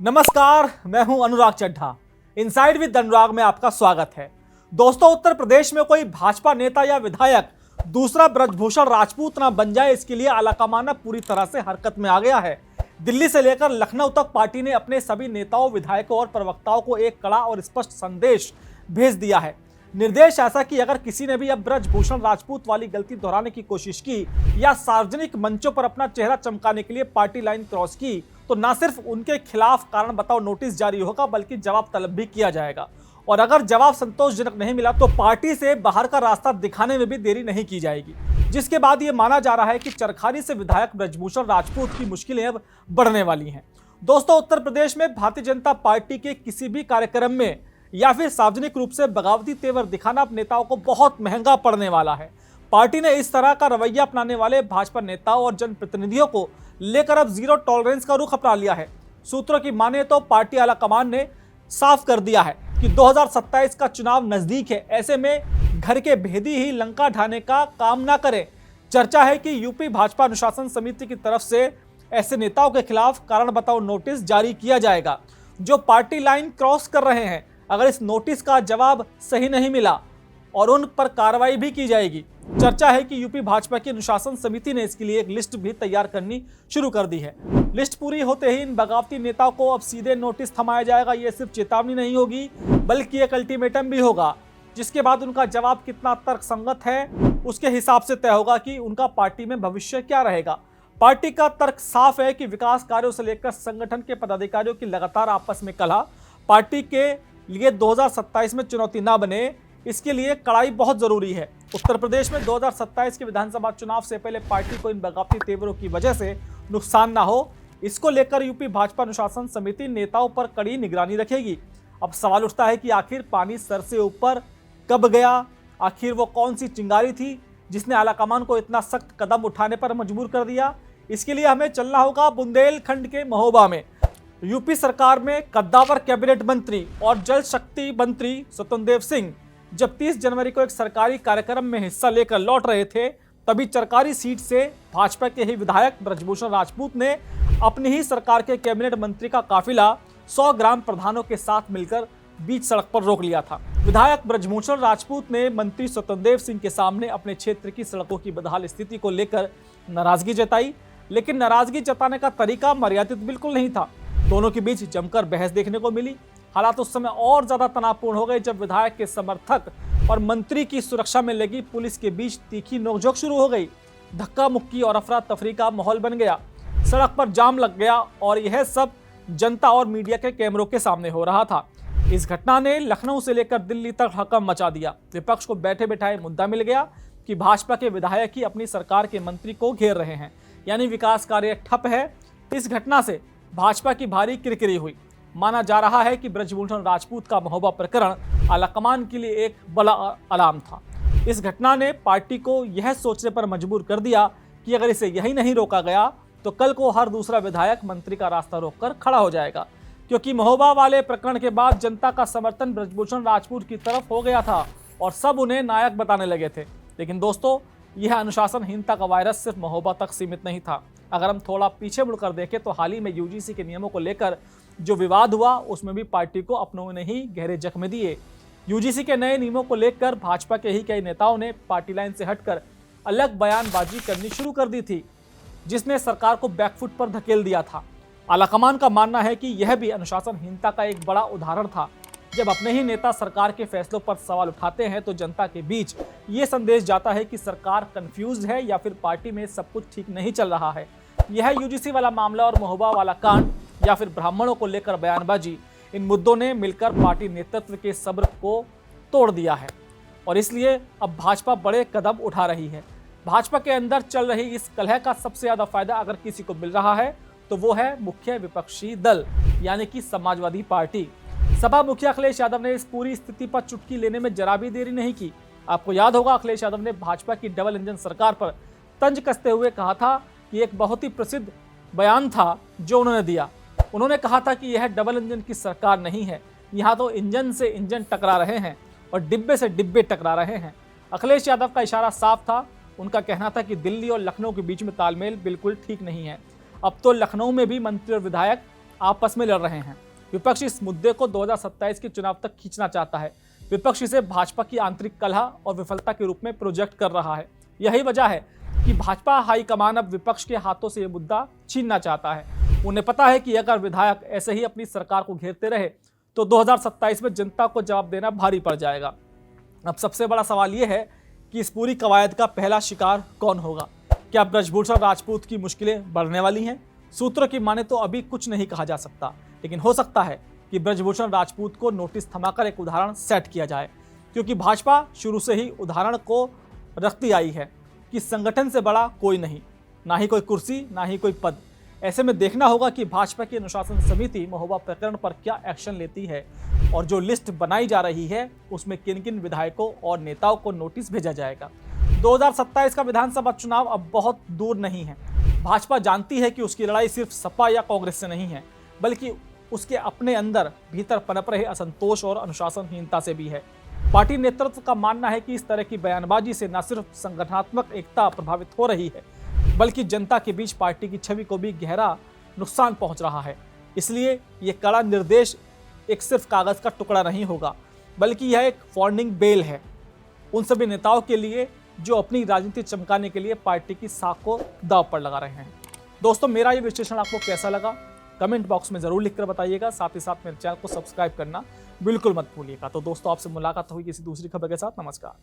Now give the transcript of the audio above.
नमस्कार, मैं हूं अनुराग चड्ढा। इनसाइड विद अनुराग में आपका स्वागत है। दोस्तों, उत्तर प्रदेश में कोई भाजपा नेता या विधायक दूसरा ब्रजभूषण राजपूत ना बन जाए, इसके लिए आलाकमान पूरी तरह से हरकत में आ गया है। दिल्ली से लेकर लखनऊ तक पार्टी ने अपने सभी नेताओं, विधायकों और प्रवक्ताओं को एक कड़ा और स्पष्ट संदेश भेज दिया है। निर्देश ऐसा कि अगर किसी ने भी अब ब्रजभूषण राजपूत वाली गलती दोहराने की कोशिश की या सार्वजनिक मंचों पर अपना चेहरा चमकाने के लिए पार्टी लाइन क्रॉस की, तो न सिर्फ उनके खिलाफ कारण बताओ नोटिस जारी होगा, बल्कि जवाब तलब भी किया जाएगा। और अगर जवाब संतोषजनक नहीं मिला तो पार्टी से बाहर का रास्ता दिखाने में भी देरी नहीं की जाएगी। जिसके बाद ये माना जा रहा है कि चरखारी से विधायक ब्रजभूषण राजपूत की मुश्किलें अब बढ़ने वाली हैं। दोस्तों, उत्तर प्रदेश में भारतीय जनता पार्टी के किसी भी कार्यक्रम में या फिर सार्वजनिक रूप से बगावती तेवर दिखाना अब नेताओं को बहुत महंगा पड़ने वाला है। पार्टी ने इस तरह का रवैया अपनाने वाले भाजपा नेताओं और जनप्रतिनिधियों को लेकर अब जीरो टॉलरेंस का रुख अपना लिया है। सूत्रों की माने तो पार्टी आलाकमान ने साफ कर दिया है कि 2027 का चुनाव नजदीक है, ऐसे में घर के भेदी ही लंका ढाने का काम ना करें। चर्चा है कि यूपी भाजपा अनुशासन समिति की तरफ से ऐसे नेताओं के खिलाफ कारण बताओ नोटिस जारी किया जाएगा जो पार्टी लाइन क्रॉस कर रहे हैं। अगर इस नोटिस का जवाब सही नहीं मिला और उन पर कार्रवाई भी की जाएगी। चर्चा है कि यूपी भाजपा की अनुशासन समिति ने इसके लिए एक लिस्ट भी तैयार करनी शुरू कर दी है। लिस्ट पूरी होते ही इन बगावती नेताओं को अब सीधे नोटिस थमाया जाएगा। ये सिर्फ चेतावनी नहीं होगी, बल्कि एक अल्टीमेटम भी होगा, जिसके बाद उनका जवाब कितना तर्कसंगत है उसके हिसाब से तय होगा कि उनका पार्टी में भविष्य क्या रहेगा। पार्टी का तर्क साफ है कि विकास कार्यों से लेकर संगठन के पदाधिकारियों की लगातार आपस में कलह पार्टी के लिए 2027 में चुनौती ना बने, इसके लिए कड़ाई बहुत जरूरी है। उत्तर प्रदेश में 2027 के विधानसभा चुनाव से पहले पार्टी को इन बगावती तेवरों की वजह से नुकसान ना हो, इसको लेकर यूपी भाजपा अनुशासन समिति नेताओं पर कड़ी निगरानी रखेगी। अब सवाल उठता है कि आखिर पानी सर से ऊपर कब गया? आखिर वो कौन सी चिंगारी थी जिसने आलाकमान को इतना सख्त कदम उठाने पर मजबूर कर दिया? इसके लिए हमें चलना होगा बुंदेलखंड के महोबा में। यूपी सरकार में कद्दावर कैबिनेट मंत्री और जल शक्ति मंत्री स्वतंत्र देव सिंह जब 30 जनवरी को एक सरकारी कार्यक्रम में हिस्सा लेकर लौट रहे थे, तभी चरकारी सीट से भाजपा के ही विधायक ब्रजभूषण राजपूत ने अपनी ही सरकार के कैबिनेट मंत्री का काफिला 100 ग्राम प्रधानों के साथ मिलकर बीच सड़क पर रोक लिया था। विधायक ब्रजभूषण राजपूत ने मंत्री स्वतंत्र देव सिंह के सामने अपने क्षेत्र की सड़कों की बदहाल स्थिति को लेकर नाराजगी जताई, लेकिन नाराजगी जताने का तरीका मर्यादित बिल्कुल नहीं था। दोनों के बीच जमकर बहस देखने को मिली। हालात उस समय और ज्यादा तनावपूर्ण हो गए जब विधायक के समर्थक और मंत्री की सुरक्षा में लगी पुलिस के बीच तीखी नोकझोंक शुरू हो गई। धक्का मुक्की और अफरा तफरी का माहौल बन गया। सड़क पर जाम लग गया और यह सब जनता और मीडिया के कैमरों के सामने हो रहा था। इस घटना ने लखनऊ से लेकर दिल्ली तक हड़कंप मचा दिया। विपक्ष को बैठे बैठाए मुद्दा मिल गया कि भाजपा के विधायक ही अपनी सरकार के मंत्री को घेर रहे हैं, यानी विकास कार्य ठप है। इस घटना से भाजपा की भारी किरकिरी हुई। माना जा रहा है कि ब्रजभूषण राजपूत का महोबा प्रकरण आलाकमान के लिए एक बड़ा अलार्म था। इस घटना ने पार्टी को यह सोचने पर मजबूर कर दिया कि अगर इसे यही नहीं रोका गया तो कल को हर दूसरा विधायक मंत्री का रास्ता रोककर खड़ा हो जाएगा, क्योंकि महोबा वाले प्रकरण के बाद जनता का समर्थन ब्रजभूषण राजपूत की तरफ हो गया था और सब उन्हें नायक बताने लगे थे। लेकिन दोस्तों, यह अनुशासनहीनता का वायरस सिर्फ महोबा तक सीमित नहीं था। अगर हम थोड़ा पीछे मुड़कर देखें तो हाल ही में यूजीसी के नियमों को लेकर जो विवाद हुआ, उसमें भी पार्टी को अपनों ने ही गहरे जख्म दिए। यूजीसी के नए नियमों को लेकर भाजपा के ही कई नेताओं ने पार्टी लाइन से हटकर अलग बयानबाजी करनी शुरू कर दी थी, जिसने सरकार को बैकफुट पर धकेल दिया था। आलाकमान का मानना है कि यह भी अनुशासनहीनता का एक बड़ा उदाहरण था। जब अपने ही नेता सरकार के फैसलों पर सवाल उठाते हैं तो जनता के बीच ये संदेश जाता है कि सरकार कंफ्यूज है या फिर पार्टी में सब कुछ ठीक नहीं चल रहा है। यह यूजीसी वाला मामला और महोबा वाला कांड या फिर ब्राह्मणों को लेकर बयानबाजी, इन मुद्दों ने मिलकर पार्टी नेतृत्व के सब्र को तोड़ दिया है और इसलिए अब भाजपा बड़े कदम उठा रही है। भाजपा के अंदर चल रही इस कलह का सबसे ज्यादा फायदा अगर किसी को मिल रहा है तो वो है मुख्य विपक्षी दल, यानी कि समाजवादी पार्टी। सपा मुखिया अखिलेश यादव ने इस पूरी स्थिति पर चुटकी लेने में जरा भी देरी नहीं की। आपको याद होगा, अखिलेश यादव ने भाजपा की डबल इंजन सरकार पर तंज कसते हुए कहा था कि एक बहुत ही प्रसिद्ध बयान था जो उन्होंने दिया। उन्होंने कहा था कि यह डबल इंजन की सरकार नहीं है, यहाँ तो इंजन से इंजन टकरा रहे हैं और डिब्बे से डिब्बे टकरा रहे हैं। अखिलेश यादव का इशारा साफ था। उनका कहना था कि दिल्ली और लखनऊ के बीच में तालमेल बिल्कुल ठीक नहीं है। अब तो लखनऊ में भी मंत्री और विधायक आपस में लड़ रहे हैं। विपक्ष इस मुद्दे को 2027 के चुनाव तक खींचना चाहता है। विपक्ष इसे भाजपा की आंतरिक कलह और विफलता के रूप में प्रोजेक्ट कर रहा है। यही वजह है कि भाजपा हाईकमान अब विपक्ष के हाथों से यह मुद्दा छीनना चाहता है। उन्हें पता है कि अगर विधायक ऐसे ही अपनी सरकार को घेरते रहे तो 2027 में जनता को जवाब देना भारी पड़ जाएगा। अब सबसे बड़ा सवाल यह है कि इस पूरी कवायद का पहला शिकार कौन होगा। क्या ब्रजभूषण राजपूत की मुश्किलें बढ़ने वाली हैं? सूत्रों की माने तो अभी कुछ नहीं कहा जा सकता, लेकिन हो सकता है कि ब्रजभूषण राजपूत को नोटिस थमाकर एक उदाहरण सेट किया जाए, क्योंकि भाजपा शुरू से ही उदाहरण को रखती आई है कि संगठन से बड़ा कोई नहीं, ना ही कोई कुर्सी, ना ही कोई पद। ऐसे में देखना होगा कि भाजपा की अनुशासन समिति महोबा प्रकरण पर क्या एक्शन लेती है और जो लिस्ट बनाई जा रही है उसमें किन किन विधायकों और नेताओं को नोटिस भेजा जाएगा। 2027 का विधानसभा चुनाव अब बहुत दूर नहीं है। भाजपा जानती है कि उसकी लड़ाई सिर्फ सपा या कांग्रेस से नहीं है, बल्कि उसके अपने अंदर भीतर पनप रहे असंतोष और अनुशासनहीनता से भी है। पार्टी नेतृत्व का मानना है कि इस तरह की बयानबाजी से न सिर्फ संगठनात्मक एकता प्रभावित हो रही है, बल्कि जनता के बीच पार्टी की छवि को भी गहरा नुकसान पहुंच रहा है। इसलिए ये कड़ा निर्देश एक सिर्फ कागज का टुकड़ा नहीं होगा, बल्कि यह एक वार्निंग बेल है उन सभी नेताओं के लिए जो अपनी राजनीति चमकाने के लिए पार्टी की साख को दांव पर लगा रहे हैं। दोस्तों, मेरा ये विश्लेषण आपको कैसा लगा कमेंट बॉक्स में जरूर लिखकर बताइएगा। साथ ही साथ मेरे चैनल को सब्सक्राइब करना बिल्कुल मत भूलिएगा। तो दोस्तों, आपसे मुलाकात हुई किसी दूसरी खबर के साथ। नमस्कार।